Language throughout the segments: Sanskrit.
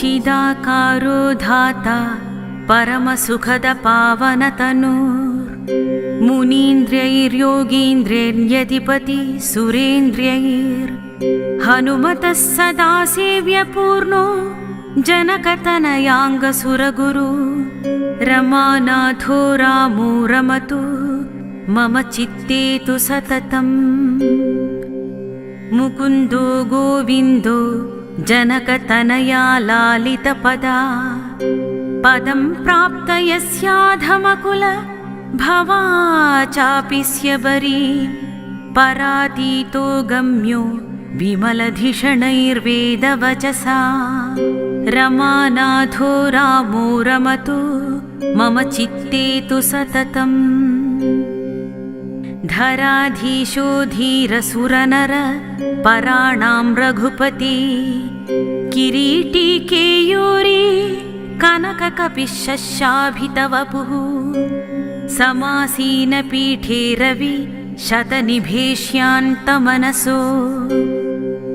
चिदाकारो धाता परमसुखदपावनतनूर् मुनीन्द्रैर्योगीन्द्रैर्यधिपति सुरेन्द्रैर्हनुमतः सदा सेव्यपूर्णो जनकतनयाङ्गसुरगुरु रमानाथो रामो रमतु मम चित्ते तु सततम् मुकुन्दो गोविन्दो जनकतनया लालितपदा पदं प्राप्त यस्याधमकुल भवा चापि स्यबरी परातीतो गम्यो विमलधिषणैर्वेदवचसा रमानाथो रामो रमतु मम चित्ते तु सततम् धराधीशो धीरसुरनर पराणां रघुपति किरीटी केयूरी कनककपिशशाभितवपुः समासीनपीठे रवि शतनिभेष्यान्तमनसो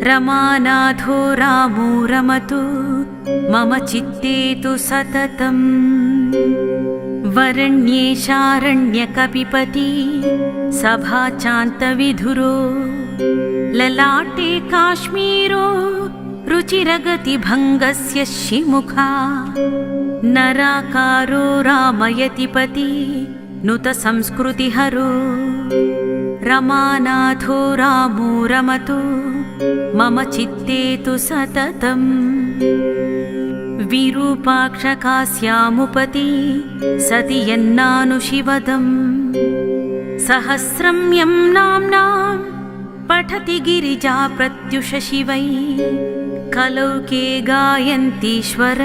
रमानाथो रामो रमतु मम चित्ते तु सततम् वरण्ये शारण्यकपिपति सभाचान्तविधुरो ललाटे काश्मीरो रुचिरगतिभङ्गस्य शिमुखा नराकारो रामयतिपति नुतसंस्कृतिहरो रमानाथो रामो रमतु मम चित्ते तु सततम् विरूपाक्षकास्यामुपति सति यन्नानुशिवदम् सहस्रं यं नाम्नां पठति गिरिजा प्रत्युष शिवै कलौके गायन्तीश्वर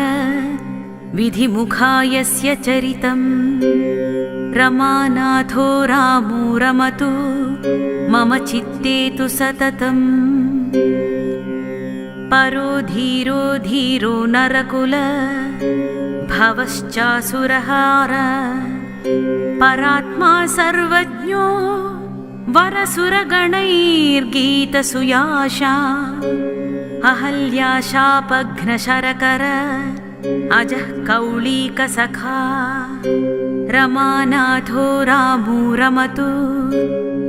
विधिमुखा यस्य चरितम् रमानाथो रामो रमतु मम चित्ते तु सततम् परो धीरो धीरो नरकुल भवश्चासुरहार परात्मा सर्वज्ञो वरसुरगणैर्गीतसुयाशा अहल्याशापघ्नशरकर अजः कौलीकसखा रमानाथो रामो रमतु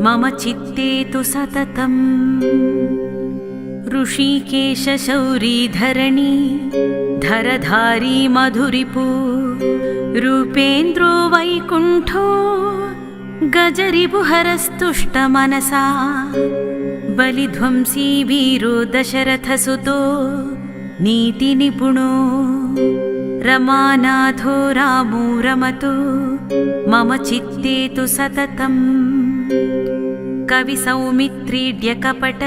मम चित्ते तु सततम् ऋषिकेशशौरीधरणी धरधारी मधुरिपु रूपेन्द्रो वैकुण्ठो गजरिपुहरस्तुष्टमनसा बलिध्वंसी वीरो दशरथसुतो नीतिनिपुणो रमानाथो रामो रमतु मम चित्ते तु सततम् कविसौमित्रीड्यकपट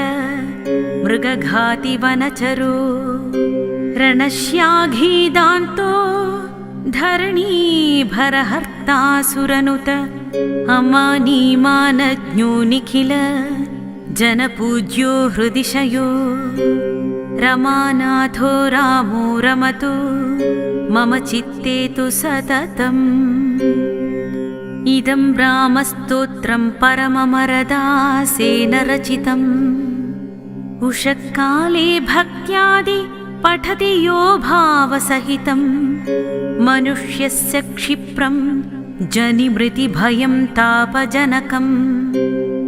मृगघाति वनचरो रणश्याघीदान्तो धरणीभरहर्तासुरनुत अमानीमानज्ञो निखिल जनपूज्यो हृदिशयो रमानाथो रामो रमतु मम चित्ते तु सततम् इदं रामस्तोत्रं परममरदासेन रचितम् उषःकाले भक्त्यादि पठति यो भावसहितं मनुष्यस्य क्षिप्रं जनिमृतिभयं तापजनकं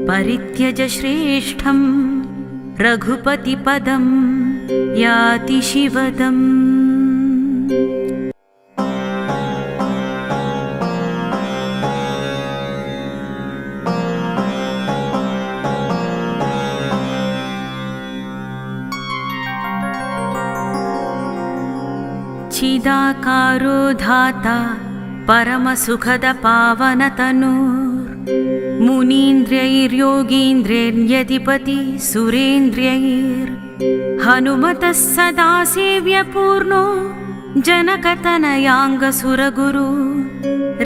परित्यज श्रेष्ठं रघुपतिपदं याति शिवदम्। चिदाकारो धाता परमसुखदपावनतनूर् मुनीन्द्रैर्योगीन्द्रैर्यधिपति सुरेन्द्रैर्हनुमतः सदा सेव्यपूर्णो जनकतनयाङ्गसुरगुरु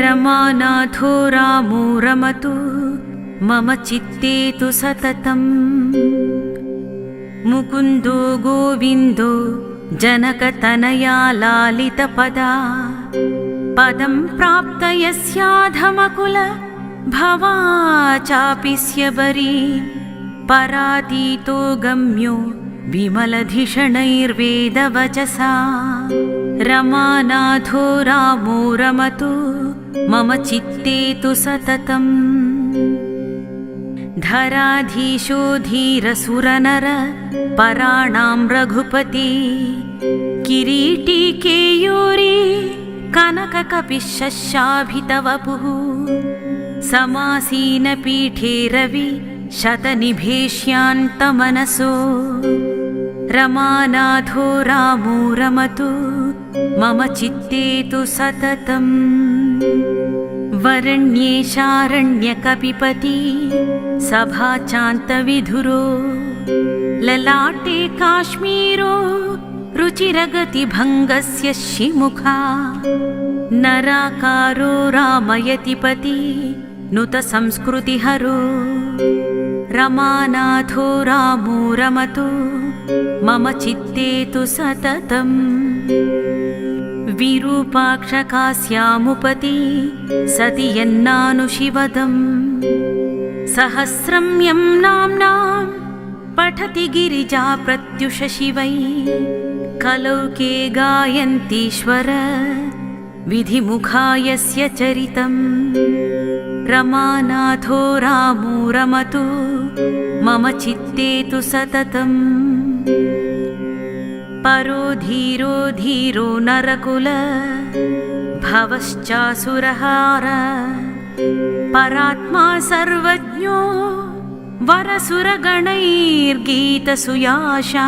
रमानाथो रामो रमतु मम चित्ते तु सततम् मुकुन्दो गोविन्दो जनकतनया लालितपदा पदं प्राप्त यस्याधमकुल भवा चापि स्यबरी परातीतो गम्यो विमलधिषणैर्वेदवचसा रमानाथो रामो रमतु मम चित्ते तु सततम् धराधीशो धीरसुरनर पराणां रघुपति किरीटी केयूरी कनककपिशशाभितवपुः समासीनपीठे रवि शतनिभेष्यान्तमनसो रमानाथो रामो रमतु मम चित्ते तु सततम् वरण्ये शारण्यकपिपति सभाचान्तविधुरो ललाटे काश्मीरो रुचिरगतिभङ्गस्य शिमुखा नराकारो रामयतिपति नुत संस्कृतिहरो रमानाथो रामो रमतु मम चित्ते तु सततम् विरूपाक्षकास्यामुपति सति यन्नानुशिवदम् सहस्रं यं नाम्नां पठति गिरिजा प्रत्युष शिवै कलौके गायन्तीश्वर विधिमुखा यस्य चरितम् रमानाथो रामो रमतु मम चित्ते तु सततम् परो धीरो धीरो नरकुल भवश्चासुरहार परात्मा सर्वज्ञो वरसुरगणैर्गीतसुयाशा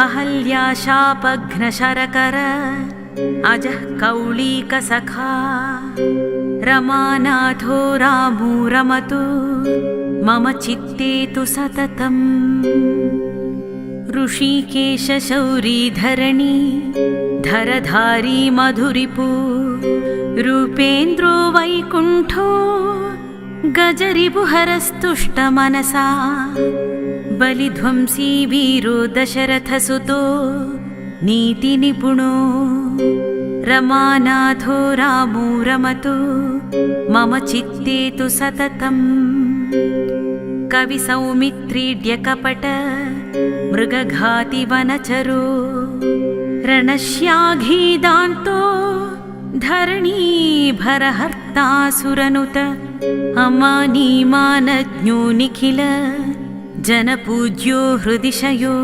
अहल्याशापघ्नशरकर अजः कौलीकसखा रमानाथो रामो रमतु मम चित्ते तु सततम् ऋषिकेश शौरीधरणी धरधारी मधुरिपु रूपेन्द्रो वैकुण्ठो गजरिपुहरस्तुष्टमनसा बलिध्वंसी वीरो दशरथसुतो नीतिनिपुणो रमानाथो रामो रमतु मम चित्ते तु सततम् कविसौमित्रीड्यकपट मृगघाति वनचरो रणश्याघीदान्तो धरणीभरहर्तासुरनुत अमानीमानज्ञो निखिल जनपूज्यो हृदिशयो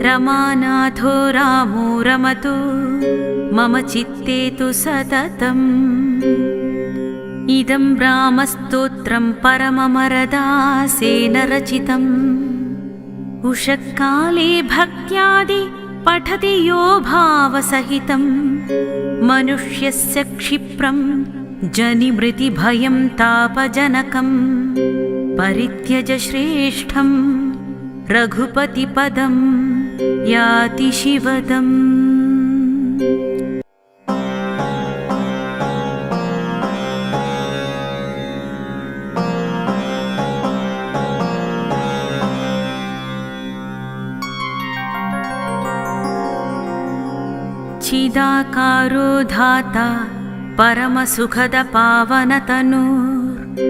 रमानाथो रामो रमतु मम चित्ते तु सततम् इदं रामस्तोत्रं परममरदासेन रचितम् उषःकाले भक्त्यादि पठति यो भावसहितं मनुष्यस्य क्षिप्रं जनिमृतिभयं तापजनकं परित्यज श्रेष्ठं रघुपतिपदं याति शिवदम् चिदाकारो धाता परमसुखदपावनतनुर्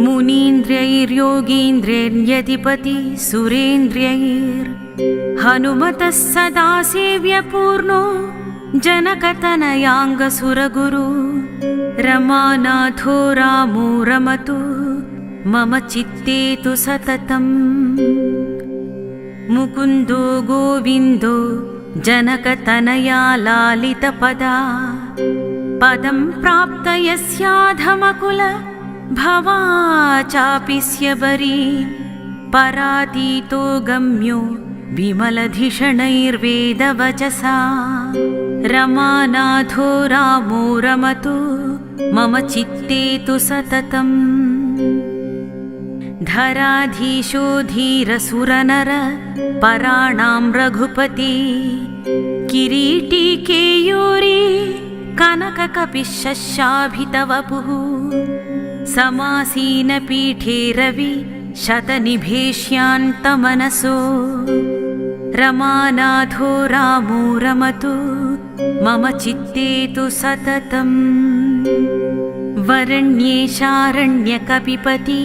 मुनीन्द्रैर्योगीन्द्रैर्यधिपति सुरेन्द्रैर्हनुमतः सदा सेव्यपूर्णो जनकतनयाङ्गसुरगुरु रमानाथो रामो रमतु मम चित्ते तु सततम् मुकुन्दो गोविन्दो जनकतनया लालितपदा पदं प्राप्त यस्याधमकुल भवा चापि स्यबरी परातीतो गम्यो विमलधिषणैर्वेदवचसा रमानाथो रामो रमतु मम चित्ते तु सततम् धराधीशो धीरसुरनर पराणां रघुपति किरीटी केयूरी कनककपिशशाभितवपुः समासीनपीठे रवि शतनिभेष्यान्तमनसो रमानाथो रामो रमतु मम चित्ते तु सततम् वरण्येशारण्यकपिपति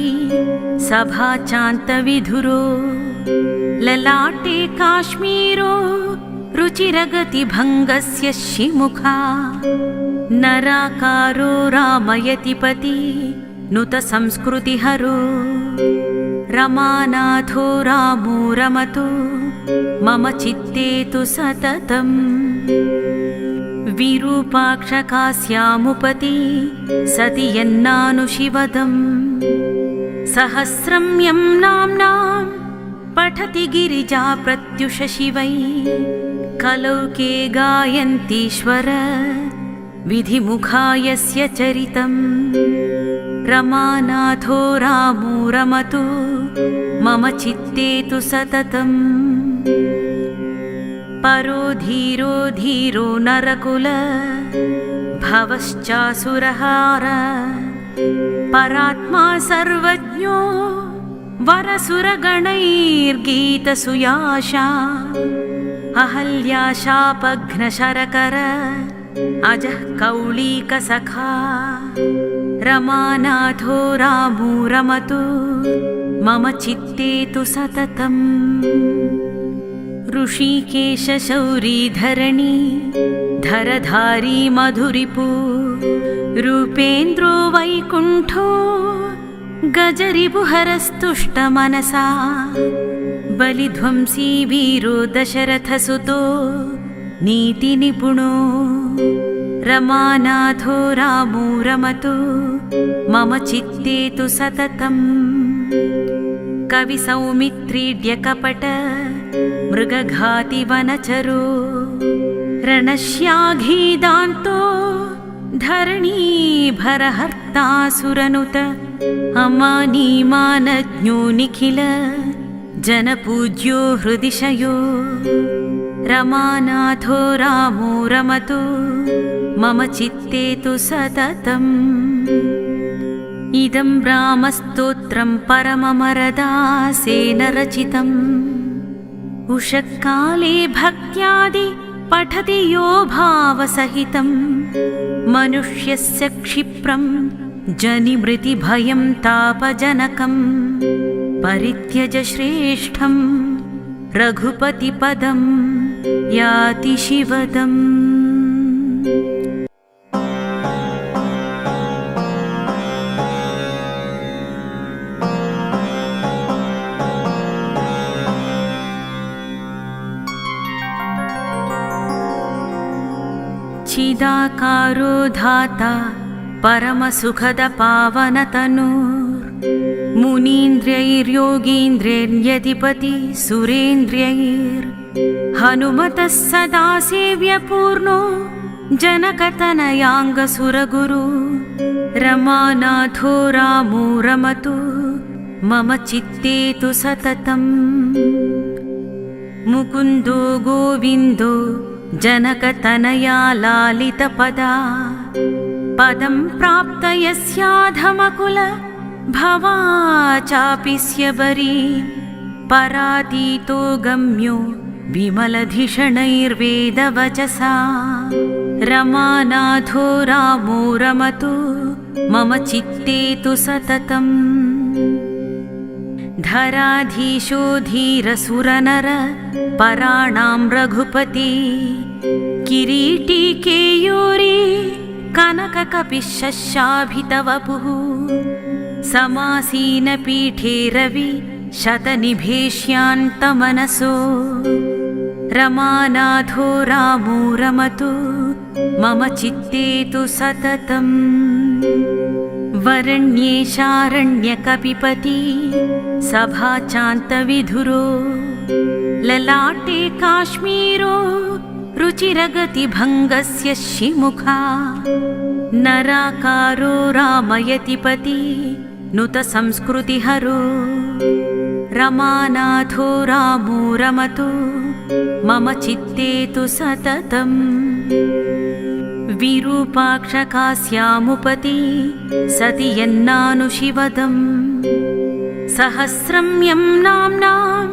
सभाचान्तविधुरो ललाटे काश्मीरो रुचिरगतिभङ्गस्य शिमुखा नराकारो रामयतिपति नुत संस्कृतिहरो रमानाथो रामो रमतु मम चित्ते तु सततम् विरूपाक्षकास्यामुपति सति यन्नानुशिवदम् सहस्रं यं नाम्नां पठति गिरिजा प्रत्युष शिवै कलौके गायन्तीश्वर विधिमुखा यस्य चरितम् रमानाथो रामो रमतु मम चित्ते तु सततम् परो धीरो धीरो नरकुल भवश्चासुरहार परात्मा सर्वज्ञो वरसुरगणैर्गीतसुयाशा अहल्याशापघ्नशरकर अजः कौलीकसखा रमानाथो रामो रमतु मम चित्ते तु सततम् ऋषिकेश शौरीधरणी धरधारी मधुरिपु रूपेन्द्रो वैकुण्ठो गजरिपुहरस्तुष्टमनसा बलिध्वंसी वीरो दशरथसुतो नीतिनिपुणो रमानाथो रामो रमतु मम चित्ते तु सततम् कविसौमित्रीड्यकपट मृगघाति वनचरो रणश्याघीदान्तो धरणीभरहर्तासुरनुत अमानीमानज्ञो निखिल जनपूज्यो हृदिशयो रमानाथो रामो रमतु मम चित्ते तु सततम् इदं रामस्तोत्रं परममरदासेन रचितम् उषःकाले भक्त्यादि पठति यो भावसहितं मनुष्यस्य क्षिप्रं जनिमृतिभयं तापजनकं परित्यज श्रेष्ठं रघुपतिपदं याति शिवदम्। चिदाकारो धाता परमसुखदपावनतनूर् मुनीन्द्रैर्योगीन्द्रैर्यधिपति सुरेन्द्रैर्हनुमतः सदा सेव्यपूर्णो जनकतनयाङ्गसुरगुरु रमानाथो रामो रमतु मम चित्ते तु सततम् मुकुन्दो गोविन्दो जनकतनया लालितपदा पदं प्राप्त यस्याधमकुल भवा चापि स्यबरी परातीतो गम्यो विमलधिषणैर्वेदवचसा रमानाथो रामो रमतु मम चित्ते तु सततम् धराधीशो धीरसुरनर पराणां रघुपति किरीटी केयूरी कनककपिशशाभितवपुः समासीनपीठे रवि शतनिभेष्यान्तमनसो रमानाथो रामो रमतु मम चित्ते तु सततम् वरण्येशारण्यकपिपति सभाचान्तविधुरो ललाटे काश्मीरो रुचिरगतिभङ्गस्य शिमुखा नराकारो रामयतिपति नुत संस्कृतिहरो रमानाथो रामो रमतु मम चित्ते तु सततम् विरूपाक्षकास्यामुपति सति यन्नानुशिवदम् सहस्रं यं नाम्नां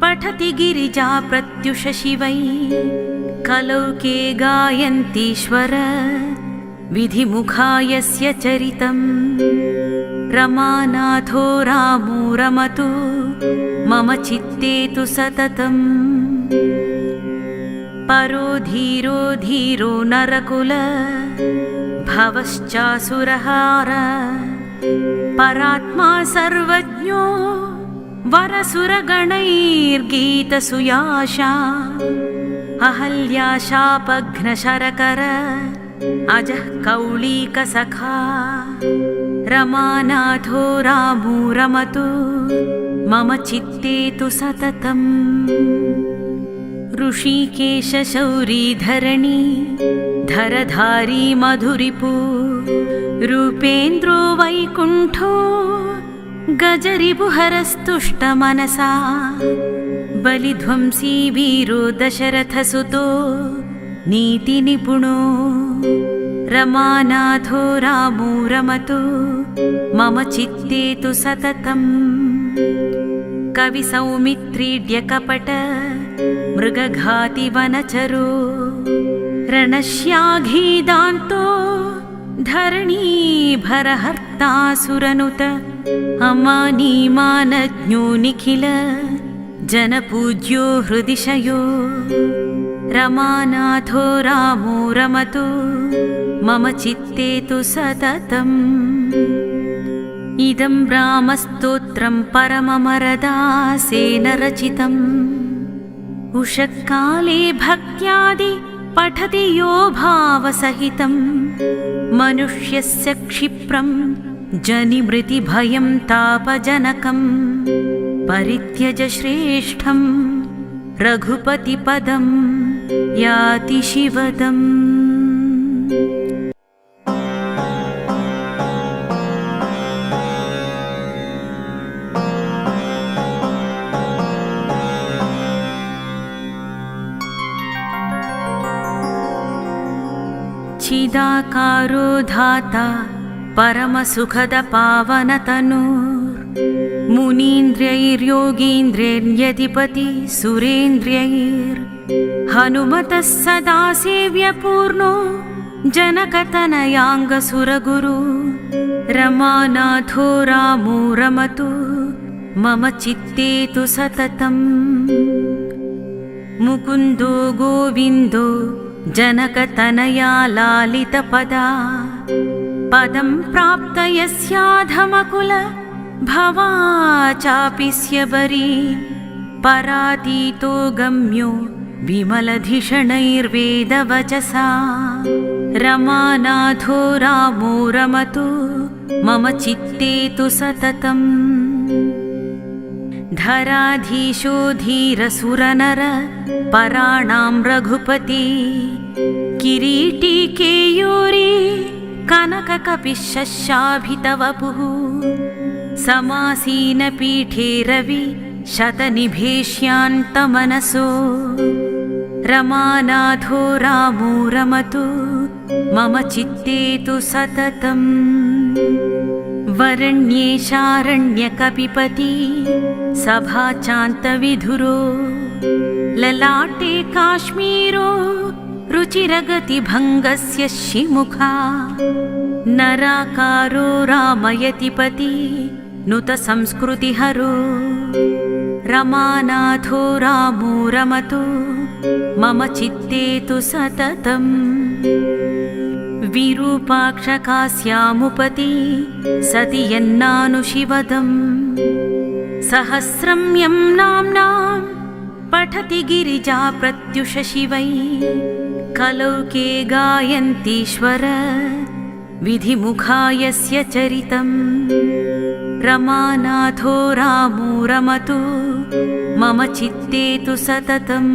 पठति गिरिजा प्रत्युष शिवै कलौके गायन्तीश्वर विधिमुखायस्य चरितं रमानाथो रामो रमतु मम चित्ते तु सततम् परो धीरो धीरो नरकुल भवश्चासुरहार परात्मा सर्वज्ञो वरसुरगणैर्गीतसुयाशा अहल्याशापघ्नशरकर अजः कौलीकसखा रमानाथो रामो रमतु मम चित्ते तु सततम् ऋषिकेशशौरीधरणी धरधारी मधुरिपु रूपेन्द्रो वैकुण्ठो गजरिपुहरस्तुष्टमनसा बलिध्वंसी वीरो दशरथसुतो नीतिनिपुणो रमानाथो रामो रमतु मम चित्ते तु सततम् कविसौमित्रीड्यकपट मृगघाति वनचरो रणश्याघीदान्तो धरणीभरहर्तासुरनुत अमानीमानज्ञो निखिल जनपूज्यो हृदिशयो रमानाथो रामो रमतु मम चित्ते तु सततम् इदं रामस्तोत्रं परममरदासेन रचितम् उषःकाले भक्त्यादि पठति यो भावसहितं मनुष्यस्य क्षिप्रं जनिमृतिभयं तापजनकं परित्यज श्रेष्ठं रघुपतिपदं याति शिवदम्। चिदाकारो धाता परमसुखदपावनतनूर् मुनीन्द्रैर्योगीन्द्रैर्यधिपति सुरेन्द्रैर् हनुमतः सदा सेव्यपूर्णो जनकतनयाङ्गसुरगुरु रमानाथो रामो रमतु मम चित्ते तु सततम् मुकुन्दो गोविन्दो जनकतनया लालितपदा पदं प्राप्त यस्याधमकुल भवा चापि स्यबरी परातीतो गम्यो विमलधिषणैर्वेदवचसा रमानाथो रामो रमतु मम चित्ते तु सततम् धराधीशो धीरसुरनर पराणां रघुपति किरीटी केयूरी कनककपिशशाभितवपुः समासीनपीठे रवि शतनिभेष्यान्तमनसो रमानाथो रामो रमतु मम चित्ते तु सततम् वरण्ये शारण्यकपिपति सभाचान्तविधुरो ललाटे काश्मीरो रुचिरगतिभङ्गस्य शिमुखा नराकारो रामयतिपति नुत संस्कृतिहरो रमानाथो रामो रमतु मम चित्ते तु सततम् विरूपाक्षकास्यामुपति सति यन्नानुशिवदम् सहस्रं यं नाम्नां पठति गिरिजा प्रत्युष शिवै कलौके गायन्तीश्वर विधिमुखायस्य चरितं रमानाथो रामो रमतु मम चित्ते तु सततम्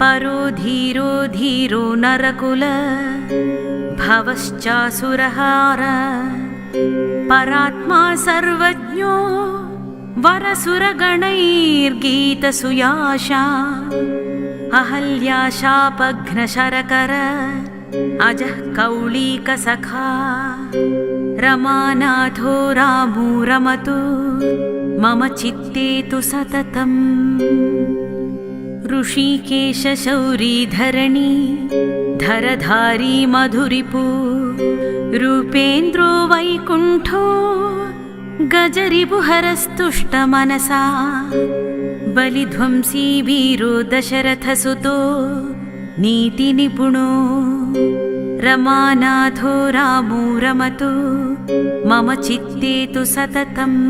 परो धीरो धीरो नरकुल भवश्चासुरहार परात्मा सर्वज्ञो वरसुरगणैर्गीतसुयाशा अहल्याशापघ्नशरकर अजः कौलीकसखा रमानाथो रामो रमतु मम चित्ते तु सततम् ऋषिकेशशौरीधरणी धरधारी मधुरिपु रूपेन्द्रो वैकुण्ठो गजरिपुहरस्तुष्टमनसा बलिध्वंसी वीरो दशरथसुतो नीतिनिपुणो रमानाथो रामो रमतु मम चित्ते तु सततम्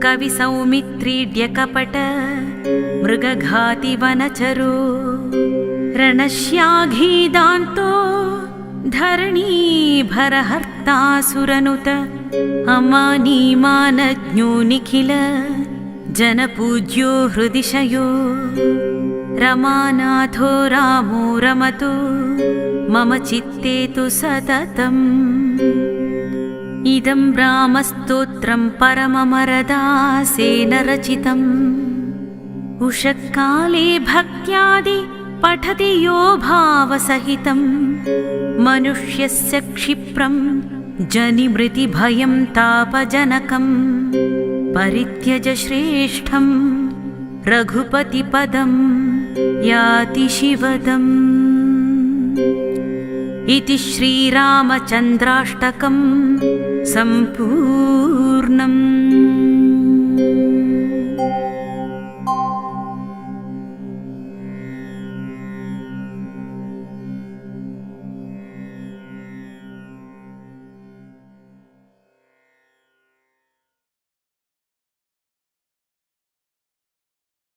कविसौमित्रीड्यकपट मृगघातिवनचरो रणश्याघीदान्तो धरणीभरहर्तासुरनुत अमानीमानज्ञो निखिल जनपूज्यो हृदिशयो रमानाथो रामो रमतु मम चित्ते तु सततम् इदं रामस्तोत्रं परममरदासेन रचितम् उषःकाले भक्त्यादि पठति यो भावसहितं मनुष्यस्य क्षिप्रं जनिमृतिभयं तापजनकं परित्यज श्रेष्ठं रघुपतिपदं याति शिवदम् इति श्रीरामचन्द्राष्टकं सम्पूर्णम्।